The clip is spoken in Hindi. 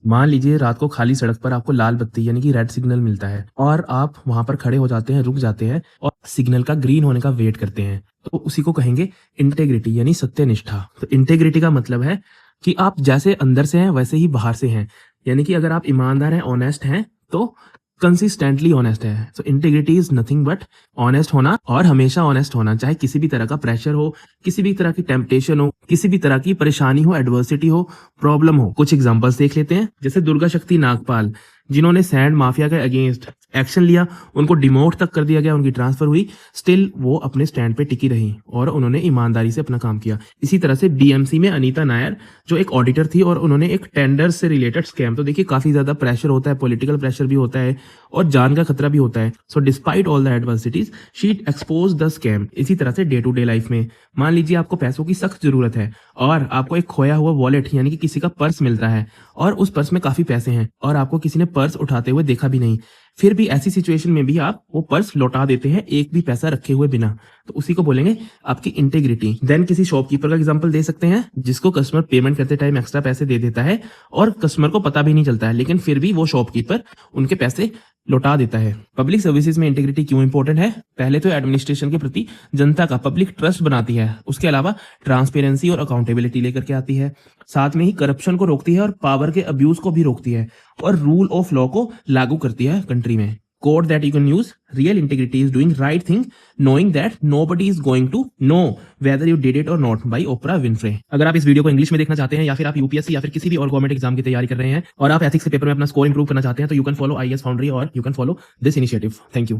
मान लीजिए रात को खाली सड़क पर आपको लाल बत्ती यानी कि रेड सिग्नल मिलता है और आप वहां पर खड़े हो जाते हैं, रुक जाते हैं और सिग्नल का ग्रीन होने का वेट करते हैं, तो उसी को कहेंगे इंटेग्रिटी यानी सत्यनिष्ठा। तो इंटेग्रिटी का मतलब है कि आप जैसे अंदर से हैं वैसे ही बाहर से हैं, यानी कि अगर आप ईमानदार हैं, ऑनेस्ट हैं, तो कंसिस्टेंटली ऑनेस्ट है। So integrity is nothing but honest होना, और हमेशा ऑनेस्ट होना, चाहे किसी भी तरह का प्रेशर हो, किसी भी तरह की टेम्पटेशन हो, किसी भी तरह की परेशानी हो, एडवर्सिटी हो, प्रॉब्लम हो। कुछ एग्जांपल्स देख लेते हैं, जैसे दुर्गा शक्ति नागपाल, जिन्होंने सैंड माफिया के अगेंस्ट एक्शन लिया, उनको डिमोट तक कर दिया गया, उनकी ट्रांसफर हुई, स्टिल वो अपने स्टैंड पे टिकी रही और उन्होंने ईमानदारी से अपना काम किया। इसी तरह से बीएमसी में अनीता नायर, जो एक ऑडिटर थी और उन्होंने एक टेंडर से रिलेटेड स्कैम, तो देखिए काफी ज्यादा प्रेशर होता है, पॉलिटिकल प्रेशर भी होता है और जान का खतरा भी होता है। So despite all the adversities she expose the scam. इसी तरह से डे टू डे लाइफ में मान लीजिए आपको पैसों की सख्त जरूरत है और आपको एक खोया हुआ वॉलेट यानी कि किसी का पर्स मिलता है और उस पर्स में काफी पैसे हैं और आपको किसी ने पर्स उठाते हुए देखा भी नहीं, फिर भी ऐसी सिचुएशन में भी आप वो पर्स लौटा देते हैं एक भी पैसा रखे हुए बिना, तो उसी को बोलेंगे आपकी इंटेग्रिटी। देन किसी शॉपकीपर का एग्जांपल दे सकते हैं, जिसको कस्टमर पेमेंट करते टाइम एक्स्ट्रा पैसे दे देता है और कस्टमर को पता भी नहीं चलता है, लेकिन फिर भी वो शॉपकीपर उनके पैसे लौटा देता है। पब्लिक सर्विसेज में इंटीग्रिटी क्यों इंपॉर्टेंट है? पहले तो एडमिनिस्ट्रेशन के प्रति जनता का पब्लिक ट्रस्ट बनाती है, उसके अलावा ट्रांसपेरेंसी और अकाउंटेबिलिटी लेकर के आती है, साथ में ही करप्शन को रोकती है और पावर के अब्यूज को भी रोकती है और रूल ऑफ लॉ को लागू करती है कंट्री में। Code that you can use: real integrity is doing right thing knowing that nobody is going to know whether you did it और नॉट, बाय ओपरा विनफ्रे। अगर आप इस वीडियो को इंग्लिश में देखना चाहते हैं या फिर आप यूपीएससी या फिर किसी भी और गवर्नमेंट एग्जाम की तैयारी कर रहे हैं और आप एथिक्स के पेपर में अपना स्कोर इंप्रूव करना चाहते हैं, तो you can follow IAS foundry और you can follow this initiative. Thank you.